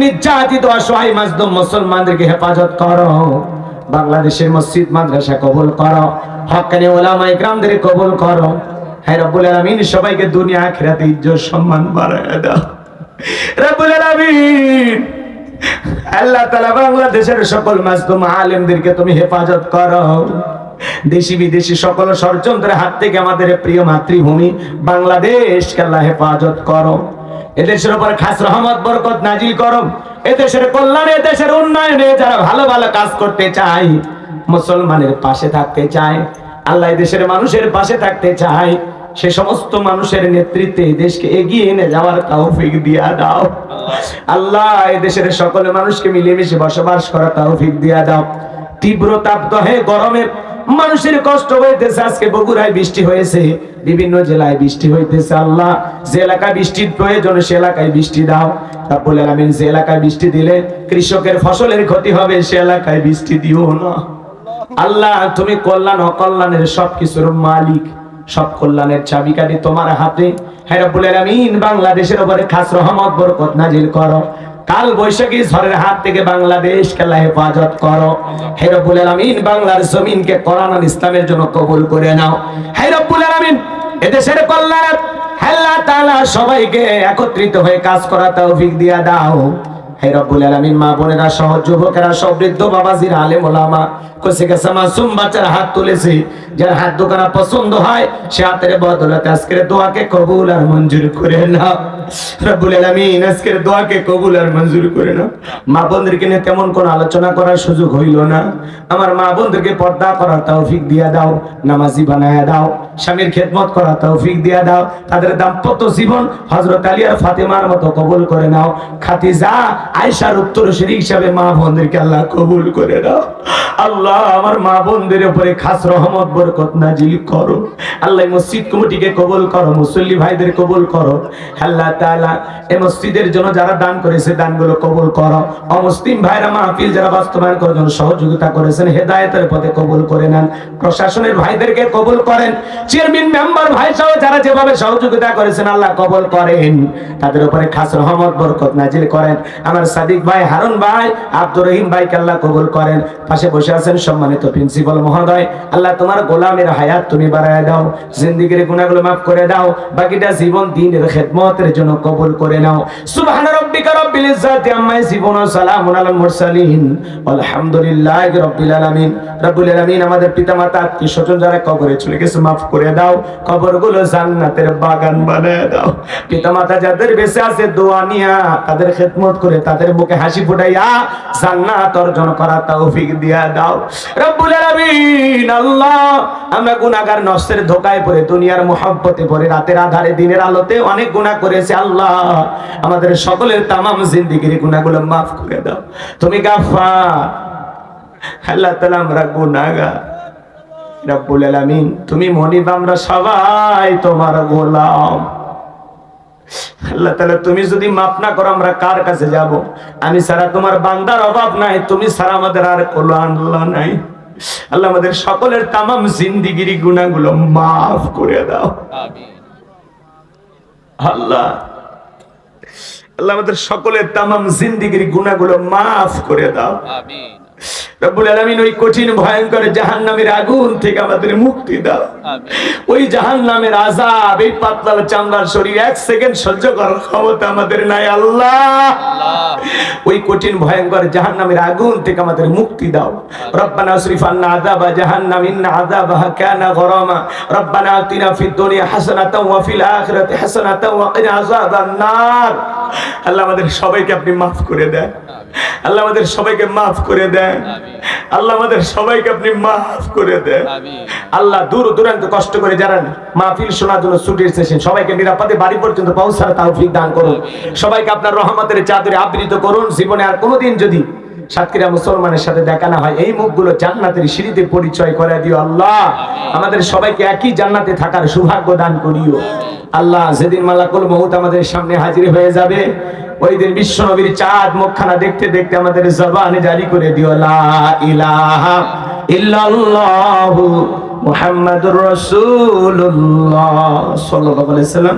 নির্যাতিত অসহায় মাজলুম মুসলমানদেরকে হেফাজত করো। বাংলাদেশের মসজিদ মাদ্রাসা কবুল করো, হক্কানি উলামা ইকরামদের কবুল করো। হে রব্বুল আলামিন সবাইকে দুনিয়া আখিরাতে ইজ্জত সম্মান বাড়ায় দাও রব্বুল আলামিন। আল্লাহ তাআলা বাংলাদেশের সকল মাজলুম আলেমদেরকে তুমি হেফাজত করো। দেশি বিদেশি সকল ষড়যন্ত্রের হাত থেকে আমাদের প্রিয় মাতৃভূমি বাংলাদেশকে আল্লাহ হেফাজত করো। এদেশের উপর খাস রহমত বরকত নাজিল করো। এদেশের কল্যাণে, এদেশের উন্নয়নে যারা ভালো ভালো কাজ করতে চায়, মুসলমানের পাশে থাকতে চায়, আল্লাহ দেশের মানুষের পাশে থাকতে চায়, সে সমস্ত মানুষের নেতৃত্বে দেশকে এগিয়ে নিয়ে যাওয়ার তৌফিক দিয়া দাও আল্লাহ। এই দেশের সকল মানুষকে মিলেমিশে বসবাস করার তৌফিক দিয়া দাও। তীব্র তাপদাহে গরমে মানুষের কষ্ট হইতেছে। আজকে বগুড়ায় বৃষ্টি হয়েছে, বিভিন্ন জেলায় বৃষ্টি হইতেছে। আল্লাহ, যে এলাকায় বৃষ্টির প্রয়োজন সে এলাকায় বৃষ্টি দাও রব্বুল আলামিন। যে এলাকায় বৃষ্টি দিলে কৃষকের ফসলের ক্ষতি হবে সে এলাকায় বৃষ্টি দিও না আল্লাহ। তুমি কল্যাণ অকল্যাণের সবকিছুর মালিক, সব কল্যাণের চাবিকাঠি তোমার হাতে। হে রব্বুল আলামিন বাংলাদেশের উপরে খাস রহমত বরকত নাজিল করো। কাল বৈশাখী ঝড়ের হাত থেকে বাংলাদেশকে আল্লাহ হেফাজত করো। হে রব্বুল আলামিন বাংলার জমিনকে কোরআন আর ইসলামের জন্য কবুল করে নাও। হে রব্বুল আলামিন এদেশের কল্যাণে আল্লাহ তাআলা সবাইকে একত্রিত হয়ে কাজ করার তৌফিক দিয়া দাও। হে রব্বুল আলামিন মা বোনেরা সহ যুবকেরা সহ বৃদ্ধ বাবাজির আলেম ওলামা কোসে কাছে মাসুম বাচ্চার হাত তুলেছে, যার হাত দোকানা পছন্দ হয় সে হাতের বদলতে আজকের দোয়াকে কবুল আর মঞ্জুর করে নাও রব্বুল আলামিন। আজকের দোয়াকে কবুল আর মঞ্জুর করে নাও। মা বোনদেরকে নিয়ে তেমন কোন আলোচনা করার সুযোগ হইল না। আমার মা বোনদেরকে পর্দা করার তৌফিক দিয়া দাও, নামাজি বানায়া দাও, স্বামীর খেদমত করার তৌফিক দিয়া দাও। তাদের দাম্পত্য জীবন হযরত আলী আর ফাতেমার মতো কবুল করে নাও। খাদিজা আয়েশার উত্তরসূরি হিসাবে মা বোনদেরকে আল্লাহ কবুল করে দাও আল্লাহ। আমার মা বোনদের উপরে খাস রহমত বরকত নাজিল করো আল্লাহ। মসজিদ কমিটিকে কবুল করো, মুসল্লি ভাইদের কবুল করো আল্লাহ তাআলা। এই মসজিদের জন্য যারা দান করেছে দানগুলো কবুল করো। অমুসলিম ভাইরা মাহফিল যারা বাস্তবায়ন করার জন্য সহযোগিতা করেছেন হেদায়েতের পথে কবুল করে নেন। প্রশাসনের ভাইদেরকে কবুল করেন। চেয়ারম্যান মেম্বার ভাই সহ যারা যেভাবে সহযোগিতা করেছেন আল্লাহ কবুল করেন। তাদের উপরে খাস রহমত বরকত নাজিল করেন। আমার সাদিক ভাই, হারুন ভাই, আব্দুর রহিম ভাইকে আল্লাহ কবুল করেন। পাশে বসে আছেন সম্মানিত প্রিন্সিপাল মহোদয়, আল্লাহ তোমার গোলামের হায়াত তুমি বাড়ায় দাও, জিন্দেগীর গুনাহগুলো মাফ করে দাও, বাকিটা জীবন দ্বীনের খেদমতের জন্য কবুল করে নাও। সুবহান রাব্বিকা রাব্বিল ইজ্জাতি আম্মা ইয়াসিফুন ওয়া সালামুন আলাল মুরসালিন আলহামদুলিল্লাহি রাব্বিল আলামিন। রব্বুল আলামিন আমাদের পিতামাতা আত্মীয় স্বজন যারা কবরে চলে গেছে মাফ করে দাও, কবরগুলো জান্নাতের বাগান বানায় দাও। পিতামাতা যাদের বেঁচে আছে দোয়া নিয়া তাদের খেদমত করে তাদের মুখে হাসি ফুটাইয়া জান্নাত অর্জন করার তৌফিক দিয়া দাও রব্বুল আলামিন। আল্লাহ আমরা গুনাহগার নফসের ধোঁকায় পড়ে দুনিয়ার মুহাব্বতে পড়ে রাতের আধারে দিনের আলোতে অনেক গুনাহ করেছি আল্লাহ। আমাদের সকলের তামাম জিন্দেগীর গুনাহগুলো মাফ করে দাও, তুমি গাফফার আল্লাহ তাআলা। আমরা গুনাহগার রব্বুল আলামিন, তুমি মনিব, আমরা সবাই তোমার গোলাম আল্লাহ তাআলা। তুমি যদি মাফ না করো আমরা কার কাছে যাব? আমি ছাড়া তোমার বান্দার অভাব নাই, তুমি ছাড়া আমাদের আর কোনো আল্লাহ নাই আল্লাহ। আমাদের সকলের তামাম জিন্দেগীর গুনাহগুলো মাফ করে দাও আমিন আল্লাহ। আল্লাহ আমাদের সকলের তামাম জিন্দেগীর গুনাহগুলো মাফ করে দাও আমিন রব্বুল আলামিন। ওই কঠিন ভয়ঙ্কর জাহান্নামের আগুন থেকে আমাদের মুক্তি দাও আমিন। ওই জাহান্নামের আযাব এই পাতলা চামড়ার শরীর এক সেকেন্ড সহ্য করার ক্ষমতা আমাদের নাই আল্লাহ। ওই কঠিন ভয়ঙ্কর জাহান্নামের আগুন থেকে আমাদের মুক্তি দাও। রব্বানা আসরিফ আন্না আযাবা জাহান্নাম ইন্না আযাবাহা কানা গরামা। রব্বানা আতিনা ফিদ দুনিয়া হাসানাতাও ওয়া ফিল আখিরাতি হাসানাতাও ওয়া কিনা আযাবান নার। আল্লাহ আমাদের সবাইকে আপনি মাফ করে দেন আল্লাহ। আমাদের সবাইকে মাফ করে দেন আল্লাহ। আমাদের সবাইকে আপনি মাফ করে দেন আল্লাহ। দূর দূরান্ত কষ্ট করে যারা মাহফিল শোনার জন্য ছুটে এসেছেন সবাইকে নিরাপদে বাড়ি পর্যন্ত পৌঁছার তৌফিক দান করুন। সবাইকে আপনার রহমতের চাদরে আবৃত করুন। জীবনে আর কোনোদিন যদি সাতক্ষীরা মুসলমানের সাথে দেখা না হয় এই মুখগুলো জান্নাতের সিঁড়িতে পরিচয় করে দিও আল্লাহ। আমাদের সবাইকে একই জান্নাতে থাকার সৌভাগ্য দান করিও আল্লাহ। যেদিন মালাকুল মউত আমাদের সামনে হাজির হয়ে যাবে ওই দিন বিশ্ব নবীর চাঁদ মুখখানা দেখতে দেখতে আমাদের জবানে জারি করে দিও লা ইলাহা ইল্লাল্লাহু মুহাম্মাদুর রাসূলুল্লাহ সাল্লাল্লাহু আলাইহি ওয়াসাল্লাম।